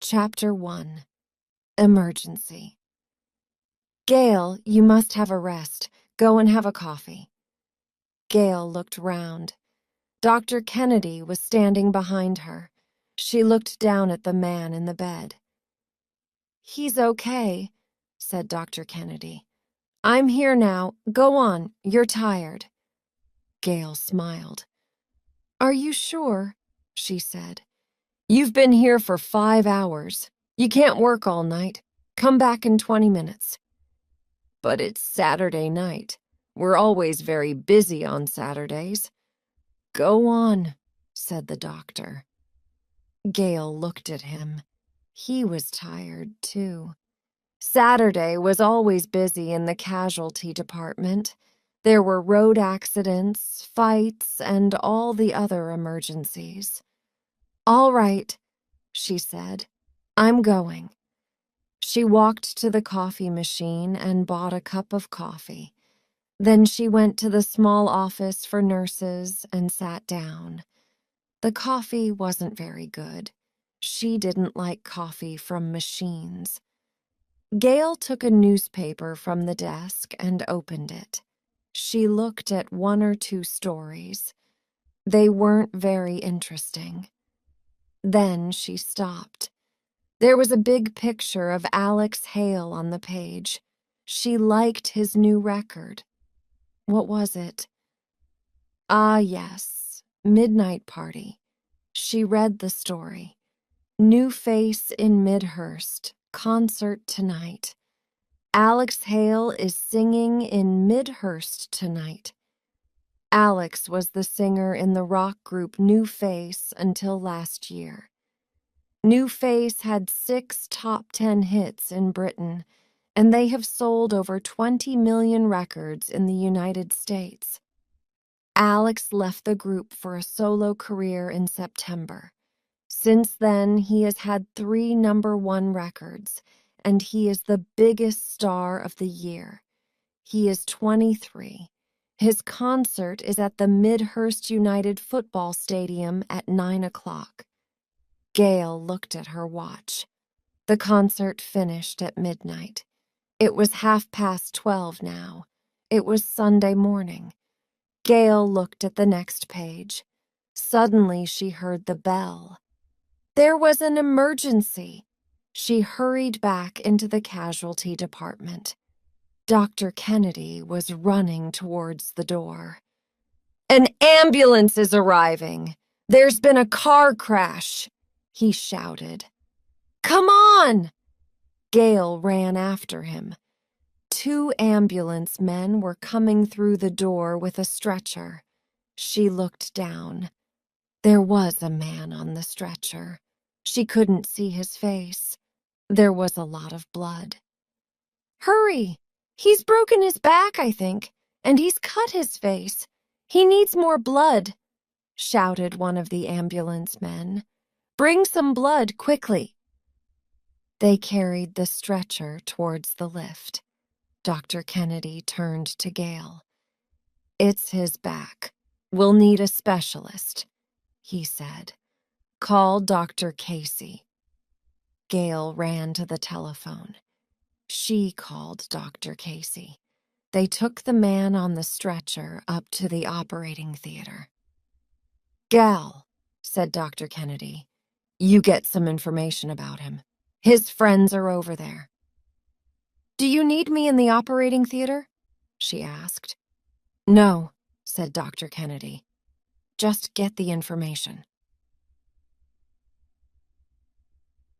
Chapter 1. Emergency. Gail, you must have a rest. Go and have a coffee. Gail looked round. Dr. Kennedy was standing behind her. She looked down at the man in the bed. "He's okay," said Dr. Kennedy. "I'm here now. Go on. You're tired." Gail smiled. "Are you sure?" she said. "You've been here for 5 hours. You can't work all night. Come back in 20 minutes. "But it's Saturday night. We're always very busy on Saturdays." "Go on," said the doctor. Gail looked at him. He was tired, too. Saturday was always busy in the casualty department. There were road accidents, fights, and all the other emergencies. "All right," she said. "I'm going." She walked to the coffee machine and bought a cup of coffee. Then she went to the small office for nurses and sat down. The coffee wasn't very good. She didn't like coffee from machines. Gail took a newspaper from the desk and opened it. She looked at 1 or 2 stories. They weren't very interesting. Then she stopped. There was a big picture of Alex Hale on the page. She liked his new record. What was it? Ah, yes, Midnight Party. She read the story. New face in Midhurst, concert tonight. Alex Hale is singing in Midhurst tonight. Alex was the singer in the rock group New Face until last year. New Face had 6 top 10 hits in Britain, and they have sold over 20 million records in the United States. Alex left the group for a solo career in September. Since then, he has had 3 #1 records, and he is the biggest star of the year. He is 23. His concert is at the Midhurst United Football Stadium at 9 o'clock. Gail looked at her watch. The concert finished at midnight. It was 12:30 now. It was Sunday morning. Gail looked at the next page. Suddenly she heard the bell. There was an emergency. She hurried back into the casualty department. Dr. Kennedy was running towards the door. "An ambulance is arriving! There's been a car crash!" he shouted. "Come on!" Gail ran after him. 2 ambulance men were coming through the door with a stretcher. She looked down. There was a man on the stretcher. She couldn't see his face. There was a lot of blood. "Hurry! He's broken his back, I think, and he's cut his face. He needs more blood," shouted one of the ambulance men. "Bring some blood, quickly." They carried the stretcher towards the lift. Dr. Kennedy turned to Gail. "It's his back. We'll need a specialist," he said. "Call Dr. Casey." Gail ran to the telephone. She called Dr. Casey. They took the man on the stretcher up to the operating theater. "Gal," said Dr. Kennedy, "you get some information about him. His friends are over there." "Do you need me in the operating theater?" she asked. "No," said Dr. Kennedy. "Just get the information."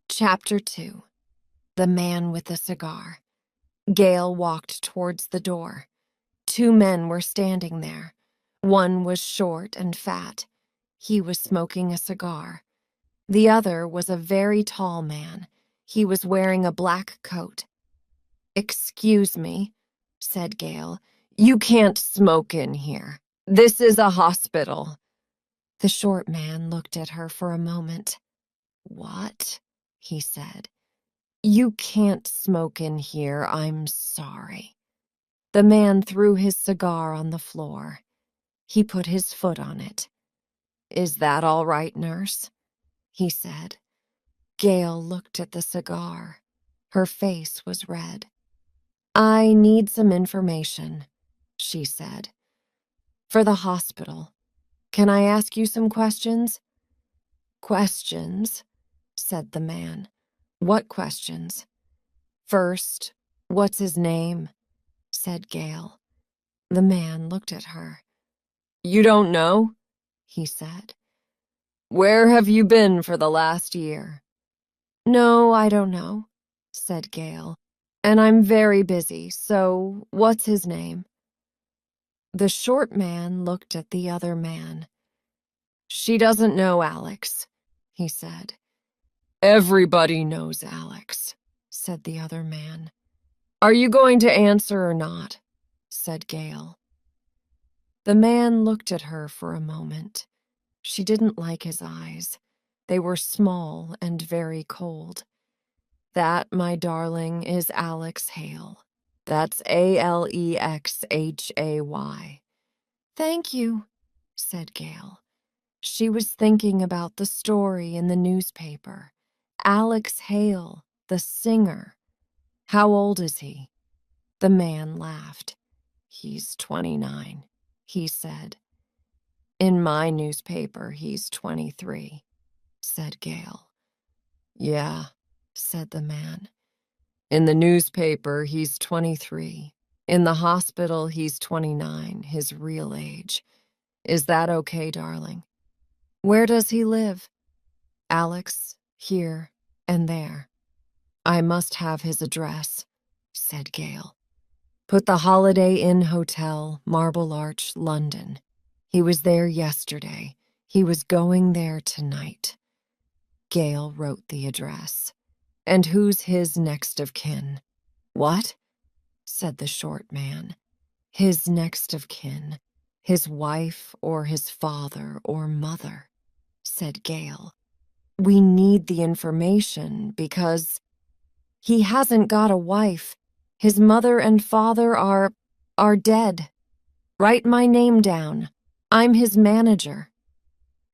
Chapter 2. The Man with the Cigar. Gail walked towards the door. 2 men were standing there. One was short and fat. He was smoking a cigar. The other was a very tall man. He was wearing a black coat. "Excuse me," said Gail. "You can't smoke in here. This is a hospital." The short man looked at her for a moment. "What?" he said. "You can't smoke in here, I'm sorry." The man threw his cigar on the floor. He put his foot on it. "Is that all right, nurse?" he said. Gail looked at the cigar. Her face was red. I need some information, she said. For the hospital. Can I ask you some questions? Questions, said the man. What questions? First, what's his name? Said Gail. The man looked at her. You don't know? He said. Where have you been for the last year? No, I don't know, said Gail. And I'm very busy, so what's his name? The short man looked at the other man. She doesn't know Alex, he said. Everybody knows Alex, said the other man. Are you going to answer or not? Said Gail. The man looked at her for a moment. She didn't like his eyes. They were small and very cold. That, my darling, is Alex Hale. That's Alexhay. Thank you, said Gail. She was thinking about the story in the newspaper. Alex Hale, the singer. How old is he? The man laughed. He's 29, he said. In my newspaper, he's 23, said Gail. Yeah, said the man. In the newspaper, he's 23. In the hospital, he's 29, his real age. Is that okay, darling? Where does he live? Alex, here and there. I must have his address, said Gail. Put the Holiday Inn Hotel, Marble Arch, London. He was there yesterday. He was going there tonight. Gail wrote the address. And who's his next of kin? What? Said the short man. His next of kin. His wife or his father or mother, said Gail. We need the information because he hasn't got a wife. His mother and father are dead. Write my name down. I'm his manager.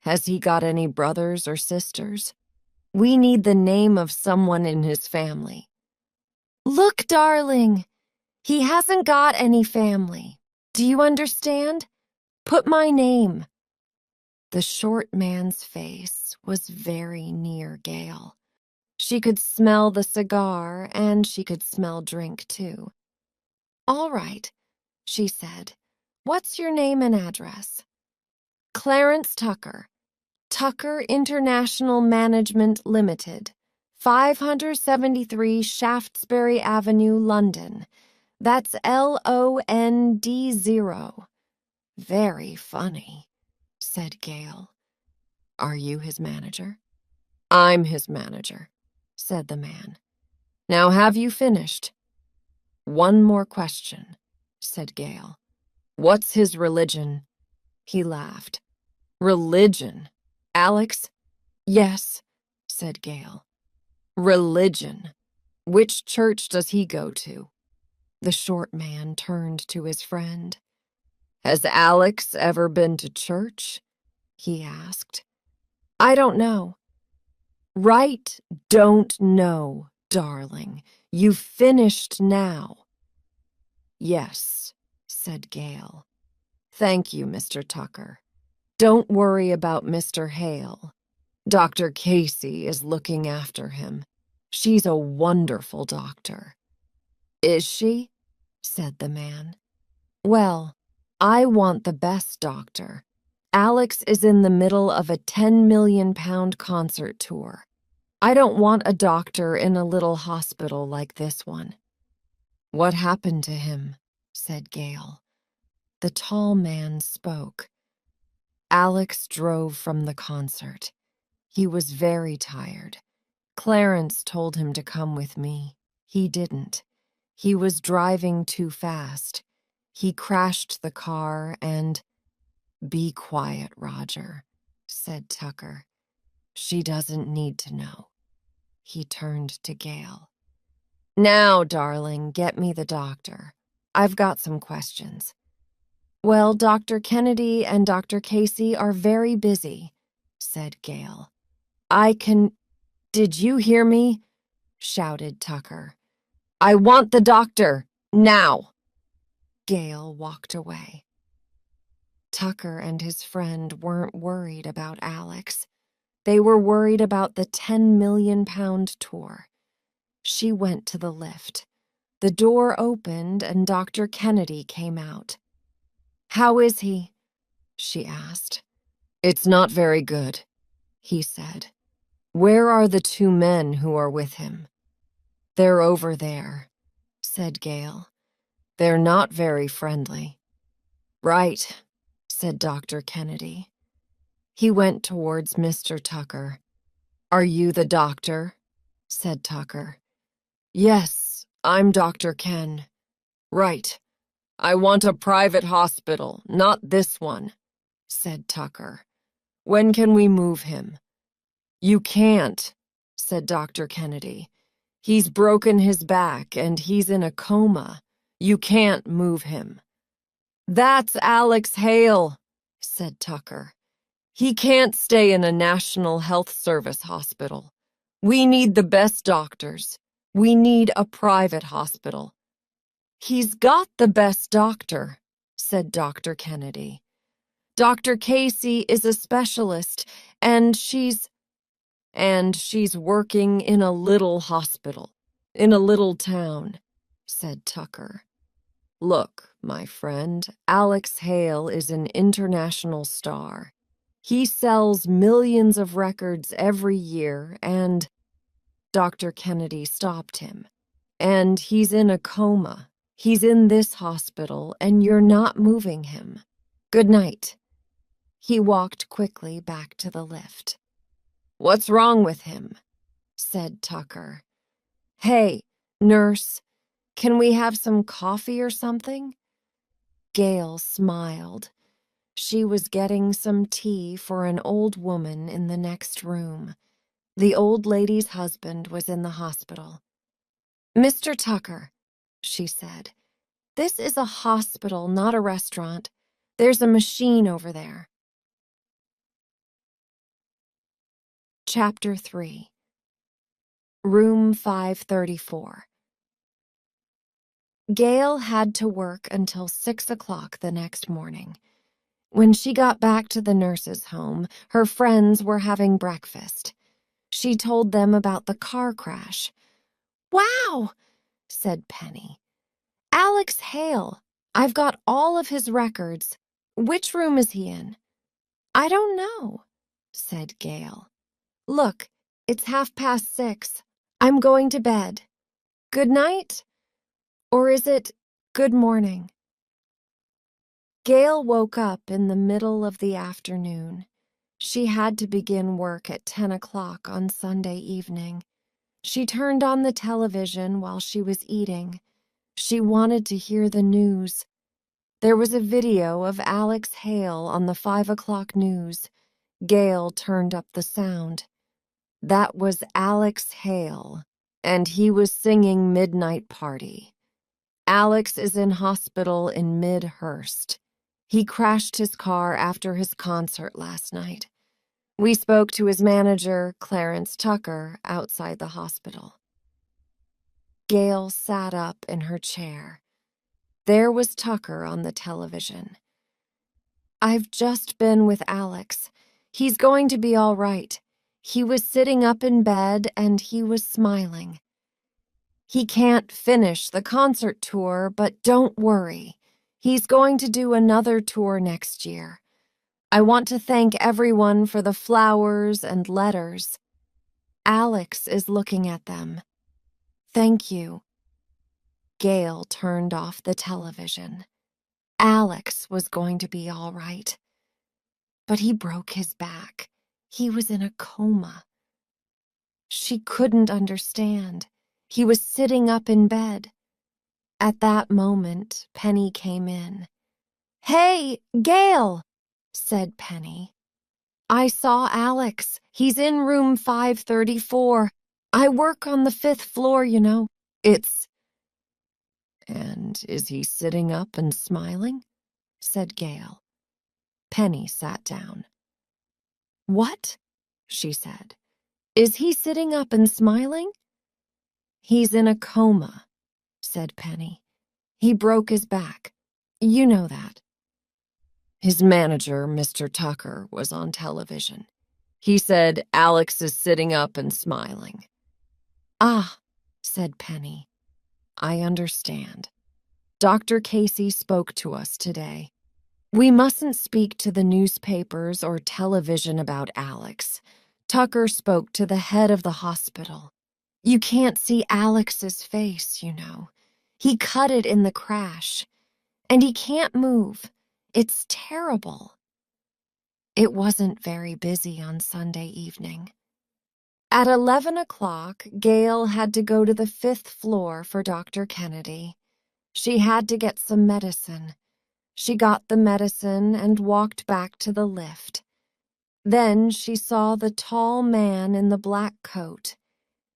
Has he got any brothers or sisters? We need the name of someone in his family. Look, darling, he hasn't got any family. Do you understand? Put my name. The short man's face was very near Gail. She could smell the cigar, and she could smell drink, too. All right, she said. What's your name and address? Clarence Tucker. Tucker International Management Limited, 573 Shaftesbury Avenue, London. That's LOND0. Very funny, said Gail. Are you his manager? I'm his manager, said the man. Now have you finished? One more question, said Gail. What's his religion? He laughed. Religion? Alex? Yes, said Gail. Religion. Which church does he go to? The short man turned to his friend. Has Alex ever been to church? He asked. I don't know. Right, don't know, darling. You've finished now. Yes, said Gail. Thank you, Mr. Tucker. Don't worry about Mr. Hale. Dr. Casey is looking after him. She's a wonderful doctor. Is she? Said the man. Well, I want the best doctor. Alex is in the middle of a £10 million concert tour. I don't want a doctor in a little hospital like this one. What happened to him? Said Gail. The tall man spoke. Alex drove from the concert. He was very tired. Clarence told him to come with me. He didn't. He was driving too fast. He crashed the car and... Be quiet, Roger, said Tucker. She doesn't need to know. He turned to Gail. Now, darling, get me the doctor. I've got some questions. Well, Dr. Kennedy and Dr. Casey are very busy, said Gail. Did you hear me? Shouted Tucker. I want the doctor, now. Gail walked away. Tucker and his friend weren't worried about Alex. They were worried about the 10 million pound tour. She went to the lift. The door opened and Dr. Kennedy came out. How is he? She asked. It's not very good, he said. Where are the two men who are with him? They're over there, said Gail. They're not very friendly. Right, said Dr. Kennedy. He went towards Mr. Tucker. Are you the doctor? Said Tucker. Yes, I'm Dr. Ken. Right. I want a private hospital, not this one, said Tucker. When can we move him? You can't, said Dr. Kennedy. He's broken his back and he's in a coma. You can't move him. That's Alex Hale, said Tucker. He can't stay in a National Health Service hospital. We need the best doctors. We need a private hospital. He's got the best doctor, said Dr. Kennedy. Dr. Casey is a specialist, and she's working in a little hospital, in a little town, said Tucker. Look, my friend, Alex Hale is an international star. He sells millions of records every year, and Dr. Kennedy stopped him. And he's in a coma. He's in this hospital, and you're not moving him. Good night. He walked quickly back to the lift. What's wrong with him? Said Tucker. Hey, nurse, can we have some coffee or something? Gail smiled. She was getting some tea for an old woman in the next room. The old lady's husband was in the hospital. Mr. Tucker, she said, this is a hospital, not a restaurant. There's a machine over there. Chapter 3. Room 534. Gail had to work until 6 o'clock the next morning. When she got back to the nurse's home, her friends were having breakfast. She told them about the car crash. Wow, said Penny. Alex Hale. I've got all of his records. Which room is he in? I don't know, said Gail. Look, it's 6:30. I'm going to bed. Good night? Or is it good morning? Gail woke up in the middle of the afternoon. She had to begin work at 10 o'clock on Sunday evening. She turned on the television while she was eating. She wanted to hear the news. There was a video of Alex Hale on the 5 o'clock news. Gail turned up the sound. That was Alex Hale, and he was singing Midnight Party. Alex is in hospital in Midhurst. He crashed his car after his concert last night. We spoke to his manager, Clarence Tucker, outside the hospital. Gail sat up in her chair. There was Tucker on the television. I've just been with Alex. He's going to be all right. He was sitting up in bed and he was smiling. He can't finish the concert tour, but don't worry. He's going to do another tour next year. I want to thank everyone for the flowers and letters. Alex is looking at them. Thank you. Gail turned off the television. Alex was going to be all right. But he broke his back. He was in a coma. She couldn't understand. He was sitting up in bed. At that moment, Penny came in. Hey, Gail, said Penny. I saw Alex. He's in room 534. I work on the 5th floor, you know. And is he sitting up and smiling? Said Gail. Penny sat down. What? She said. Is he sitting up and smiling? He's in a coma, said Penny. He broke his back. You know that. His manager, Mr. Tucker, was on television. He said Alex is sitting up and smiling. Ah, said Penny. I understand. Dr. Casey spoke to us today. We mustn't speak to the newspapers or television about Alex. Tucker spoke to the head of the hospital. You can't see Alex's face, you know. He cut it in the crash. And he can't move. It's terrible. It wasn't very busy on Sunday evening. At 11 o'clock, Gail had to go to the 5th floor for Dr. Kennedy. She had to get some medicine. She got the medicine and walked back to the lift. Then she saw the tall man in the black coat.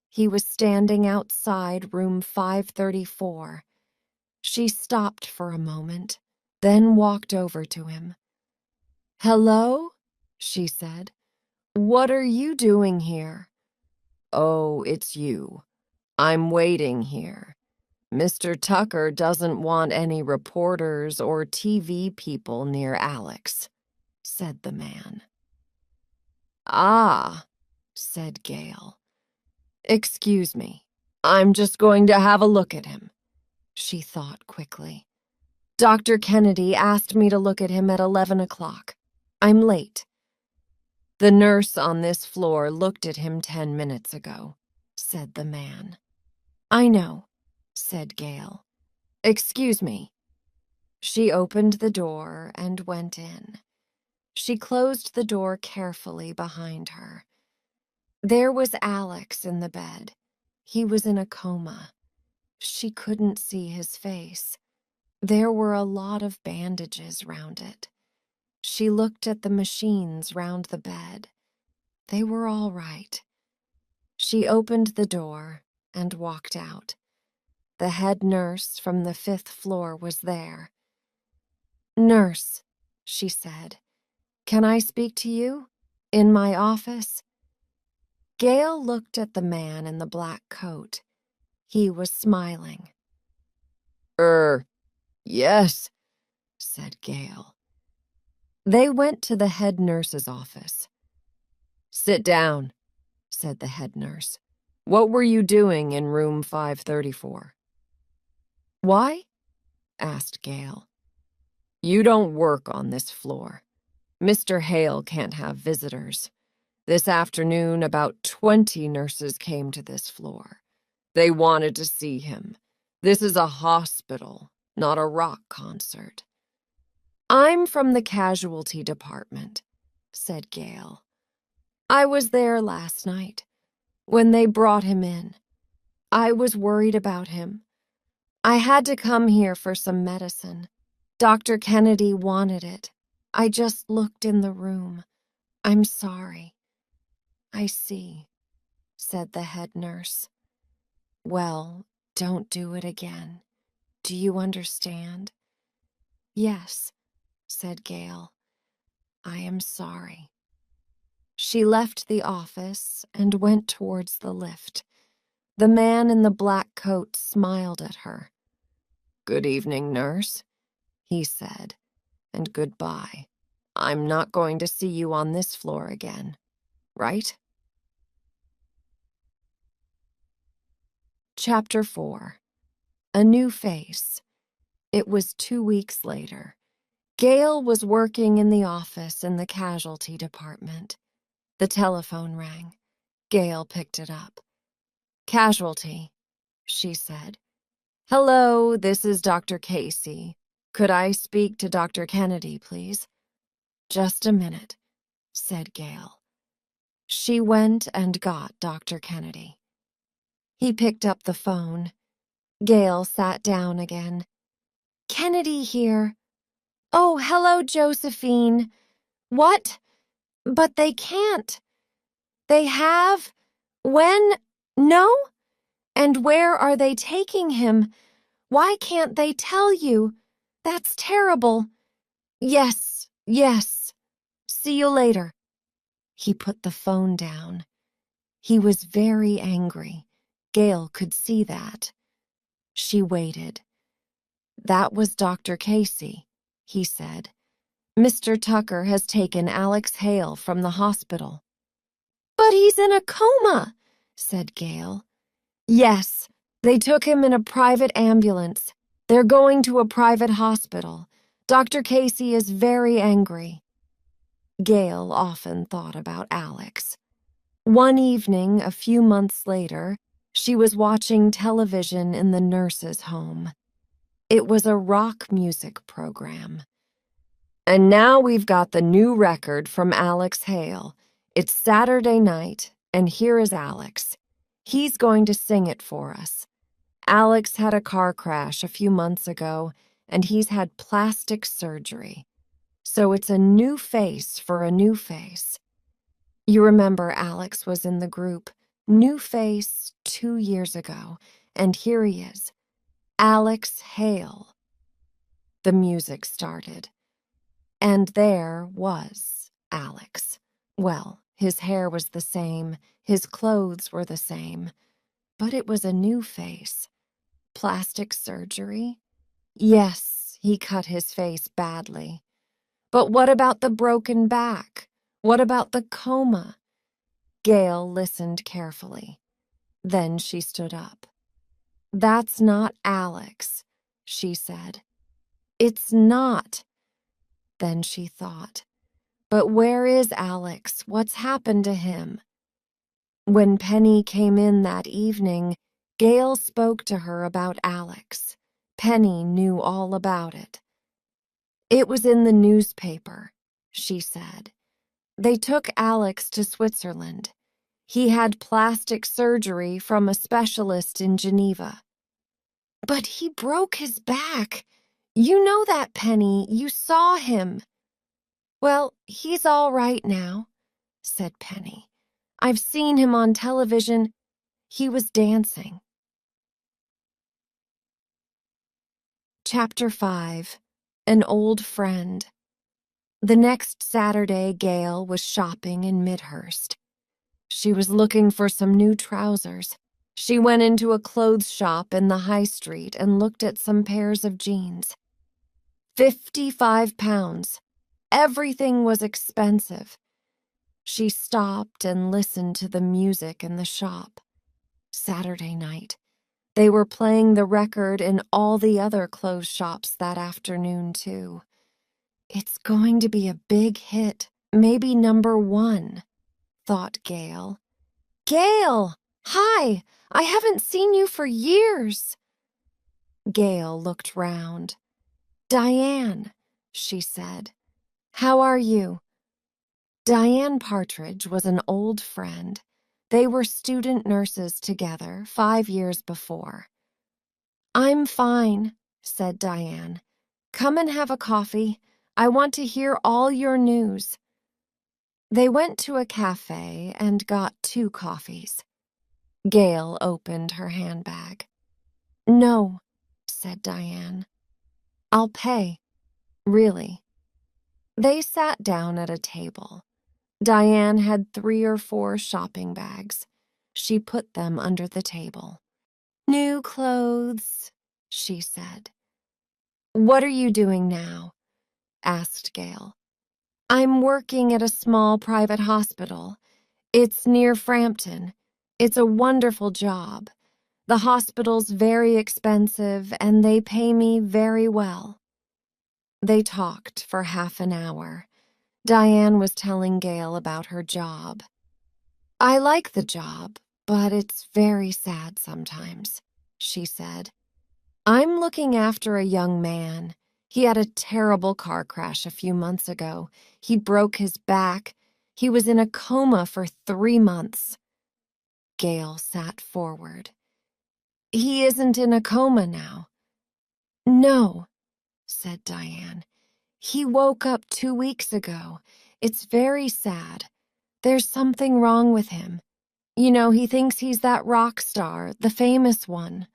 He was standing outside room 534. She stopped for a moment, then walked over to him. Hello, she said. What are you doing here? Oh, it's you. I'm waiting here. Mr. Tucker doesn't want any reporters or TV people near Alex, said the man. Ah, said Gail. Excuse me. I'm just going to have a look at him, she thought quickly. Dr. Kennedy asked me to look at him at 11 o'clock. I'm late. The nurse on this floor looked at him 10 minutes ago, said the man. I know, said Gail. Excuse me. She opened the door and went in. She closed the door carefully behind her. There was Alex in the bed. He was in a coma. She couldn't see his face. There were a lot of bandages round it. She looked at the machines round the bed. They were all right. She opened the door and walked out. The head nurse from the 5th floor was there. Nurse, she said, can I speak to you? In my office? Gail looked at the man in the black coat. He was smiling. Yes, said Gail. They went to the head nurse's office. Sit down, said the head nurse. What were you doing in room 534? Why? Asked Gail. You don't work on this floor. Mr. Hale can't have visitors. This afternoon, about 20 nurses came to this floor. They wanted to see him. This is a hospital, not a rock concert. I'm from the casualty department, said Gail. I was there last night, when they brought him in. I was worried about him. I had to come here for some medicine. Dr. Kennedy wanted it. I just looked in the room. I'm sorry. I see, said the head nurse. Well, don't do it again. Do you understand? Yes, said Gail. I am sorry. She left the office and went towards the lift. The man in the black coat smiled at her. Good evening, nurse, he said, and goodbye. I'm not going to see you on this floor again, right? Chapter 4. A New Face. It was 2 weeks later. Gail was working in the office in the casualty department. The telephone rang. Gail picked it up. Casualty, she said. Hello, this is Dr. Casey. Could I speak to Dr. Kennedy, please? Just a minute, said Gail. She went and got Dr. Kennedy. He picked up the phone. Gail sat down again. Kennedy here. Oh, hello, Josephine. What? But they can't. They have? When? No? And where are they taking him? Why can't they tell you? That's terrible. Yes, yes. See you later. He put the phone down. He was very angry. Gail could see that. She waited. "That was Dr. Casey," he said. "Mr. Tucker has taken Alex Hale from the hospital." "But he's in a coma," said Gail. "Yes, they took him in a private ambulance. They're going to a private hospital. Dr. Casey is very angry." Gail often thought about Alex. One evening, a few months later, she was watching television in the nurse's home. It was a rock music program. "And now we've got the new record from Alex Hale. It's Saturday night, and here is Alex. He's going to sing it for us. Alex had a car crash a few months ago, and he's had plastic surgery. So it's a new face for a new face. You remember Alex was in the group, new face 2 years ago, and here he is, Alex Hale." The music started. And there was Alex. Well, his hair was the same, his clothes were the same, but it was a new face. Plastic surgery? Yes, he cut his face badly. But what about the broken back? What about the coma? Gail listened carefully. Then she stood up. "That's not Alex," she said. "It's not." Then she thought, "But where is Alex? What's happened to him?" When Penny came in that evening, Gail spoke to her about Alex. Penny knew all about it. "It was in the newspaper," she said. "They took Alex to Switzerland. He had plastic surgery from a specialist in Geneva." "But he broke his back. You know that, Penny. You saw him." "Well, he's all right now," said Penny. "I've seen him on television. He was dancing." Chapter 5. An Old Friend. The next Saturday, Gail was shopping in Midhurst. She was looking for some new trousers. She went into a clothes shop in the high street and looked at some pairs of jeans. £55. Everything was expensive. She stopped and listened to the music in the shop. Saturday night. They were playing the record in all the other clothes shops that afternoon, too. It's going to be a big hit, maybe #1, thought Gail. "Gail! Hi! I haven't seen you for years." Gail looked round. "Diane," she said. "How are you?" Diane Partridge was an old friend. They were student nurses together 5 years before. "I'm fine," said Diane. "Come and have a coffee. I want to hear all your news." They went to a cafe and got 2 coffees. Gail opened her handbag. "No," said Diane. "I'll pay. Really." They sat down at a table. Diane had 3 or 4 shopping bags. She put them under the table. "New clothes," she said. "What are you doing now?" asked Gail. "I'm working at a small private hospital. It's near Frampton. It's a wonderful job. The hospital's very expensive, and they pay me very well." They talked for half an hour. Diane was telling Gail about her job. "I like the job, but it's very sad sometimes," she said. "I'm looking after a young man. He had a terrible car crash a few months ago. He broke his back. He was in a coma for 3 months." Gail sat forward. "He isn't in a coma now." "No," said Diane. "He woke up 2 weeks ago. It's very sad. There's something wrong with him. You know, he thinks he's that rock star, the famous one.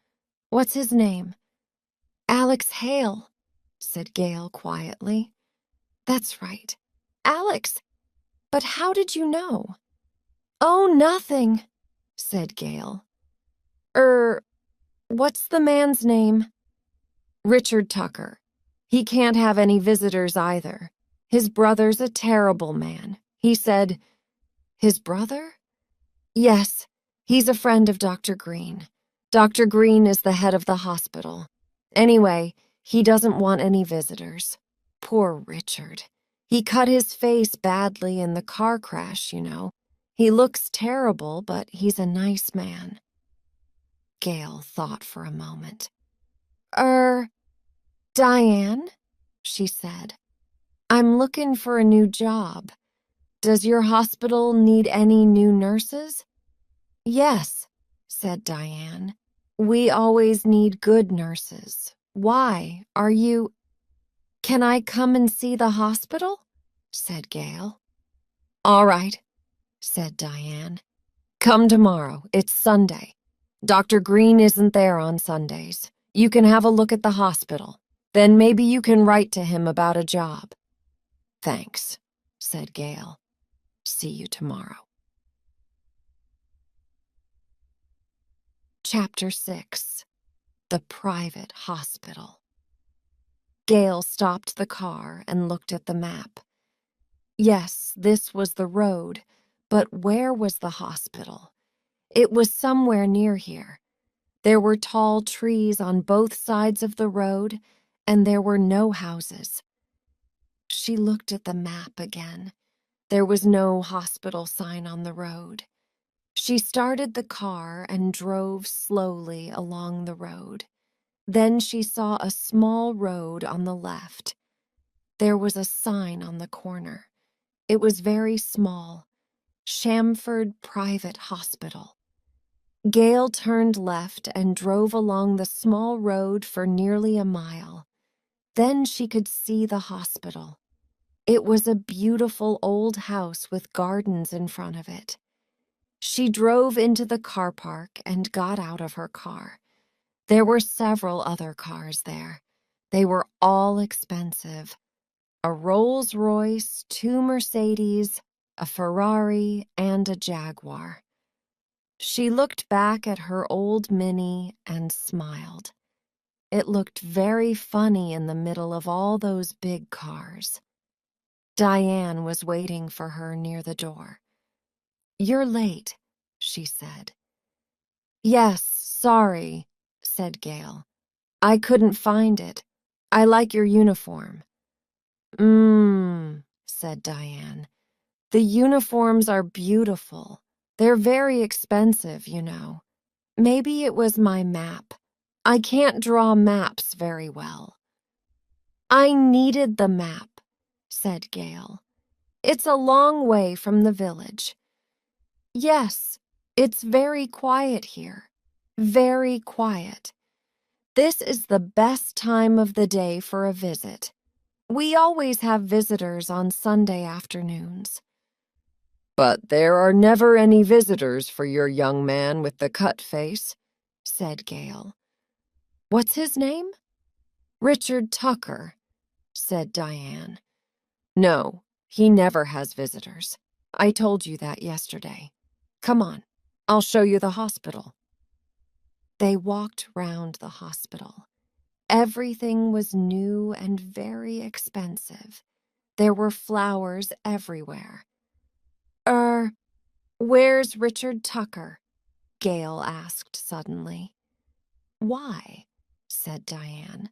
What's his name?" "Alex Hale," said Gail quietly. "That's right. Alex. But how did you know?" "Oh, nothing," said Gail. What's the man's name? Richard Tucker. He can't have any visitors either. His brother's a terrible man. He said, his brother? Yes, he's a friend of Dr. Green. Dr. Green is the head of the hospital. Anyway, he doesn't want any visitors. Poor Richard. He cut his face badly in the car crash, you know. He looks terrible, but he's a nice man. Gail thought for a moment. Diane, she said, I'm looking for a new job. Does your hospital need any new nurses? Yes, said Diane. We always need good nurses. Why? Can I come and see the hospital? Said Gail. All right, said Diane. Come tomorrow. It's Sunday. Dr. Green isn't there on Sundays. You can have a look at the hospital. Then maybe you can write to him about a job. Thanks, said Gail. See you tomorrow. Chapter 6. The Private Hospital. Gail stopped the car and looked at the map. Yes, this was the road, but where was the hospital? It was somewhere near here. There were tall trees on both sides of the road, and there were no houses. She looked at the map again. There was no hospital sign on the road. She started the car and drove slowly along the road. Then she saw a small road on the left. There was a sign on the corner. It was very small. Shamford Private Hospital. Gail turned left and drove along the small road for nearly a mile. Then she could see the hospital. It was a beautiful old house with gardens in front of it. She drove into the car park and got out of her car. There were several other cars there. They were all expensive. A Rolls-Royce, 2 Mercedes, a Ferrari, and a Jaguar. She looked back at her old Mini and smiled. It looked very funny in the middle of all those big cars. Diane was waiting for her near the door. You're late, she said. Yes, sorry, said Gail. I couldn't find it. I like your uniform. Said Diane. The uniforms are beautiful. They're very expensive, you know. Maybe it was my map. I can't draw maps very well. I needed the map, said Gail. It's a long way from the village. Yes, it's very quiet here. Very quiet. This is the best time of the day for a visit. We always have visitors on Sunday afternoons. But there are never any visitors for your young man with the cut face, said Gail. What's his name? Richard Tucker, said Diane. No, he never has visitors. I told you that yesterday. Come on, I'll show you the hospital. They walked round the hospital. Everything was new and very expensive. There were flowers everywhere. Where's Richard Tucker? Gail asked suddenly. Why? Said Diane.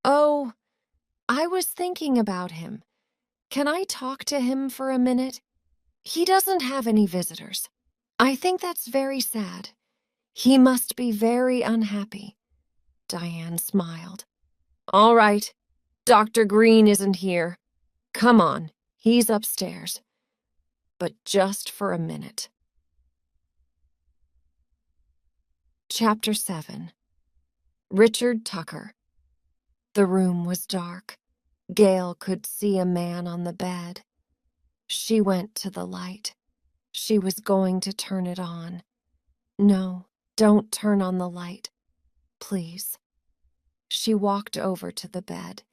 Oh, I was thinking about him. Can I talk to him for a minute? He doesn't have any visitors. I think that's very sad. He must be very unhappy. Diane smiled. All right, Dr. Green isn't here. Come on, he's upstairs. But just for a minute. Chapter 7. Richard Tucker. The room was dark. Gail could see a man on the bed. She went to the light. She was going to turn it on. No, don't turn on the light. Please. She walked over to the bed.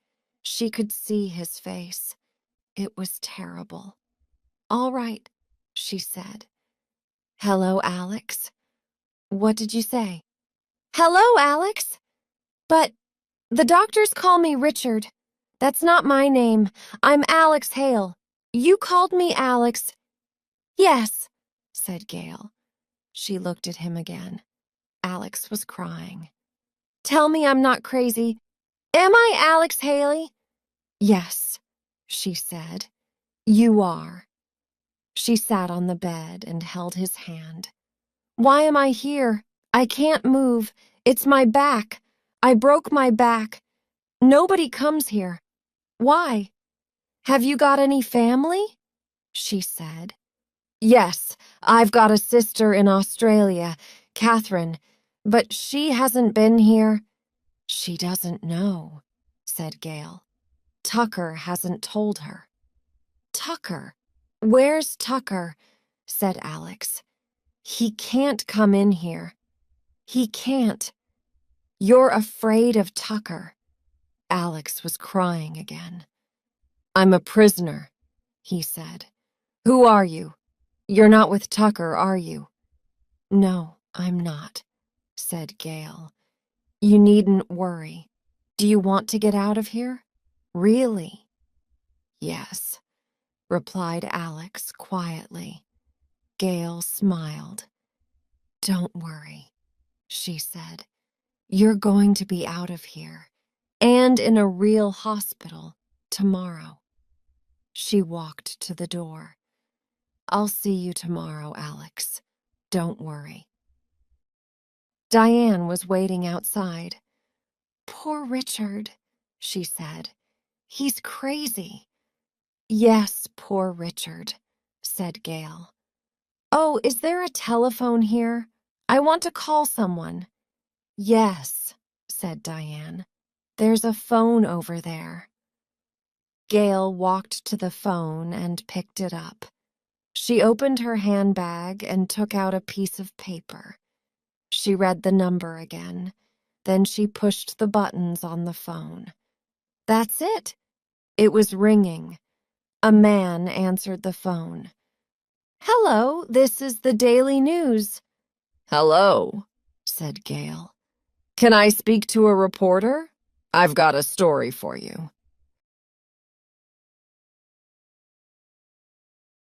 She could see his face. It was terrible. All right, she said. Hello, Alex. What did you say? Hello, Alex. But the doctors call me Richard. That's not my name. I'm Alex Hale. You called me Alex. Yes, said Gail. She looked at him again. Alex was crying. Tell me I'm not crazy. Am I Alex Haley? Yes, she said. You are. She sat on the bed and held his hand. Why am I here? I can't move. It's my back. I broke my back. Nobody comes here. Why? Have you got any family? She said. Yes, I've got a sister in Australia, Catherine, but she hasn't been here. She doesn't know, said Gail. Tucker hasn't told her. Tucker? Where's Tucker? Said Alex. He can't come in here. He can't. You're afraid of Tucker. Alex was crying again. I'm a prisoner, he said. Who are you? You're not with Tucker, are you? No, I'm not, said Gail. You needn't worry. Do you want to get out of here? Really? Yes, replied Alex quietly. Gail smiled. Don't worry, she said. You're going to be out of here, and in a real hospital, tomorrow. She walked to the door. I'll see you tomorrow, Alex. Don't worry. Diane was waiting outside. Poor Richard, she said. He's crazy. Yes, poor Richard, said Gail. Oh, is there a telephone here? I want to call someone. Yes, said Diane. There's a phone over there. Gail walked to the phone and picked it up. She opened her handbag and took out a piece of paper. She read the number again. Then she pushed the buttons on the phone. That's it. It was ringing. A man answered the phone. Hello, this is the Daily News. Hello, said Gail. Can I speak to a reporter? I've got a story for you.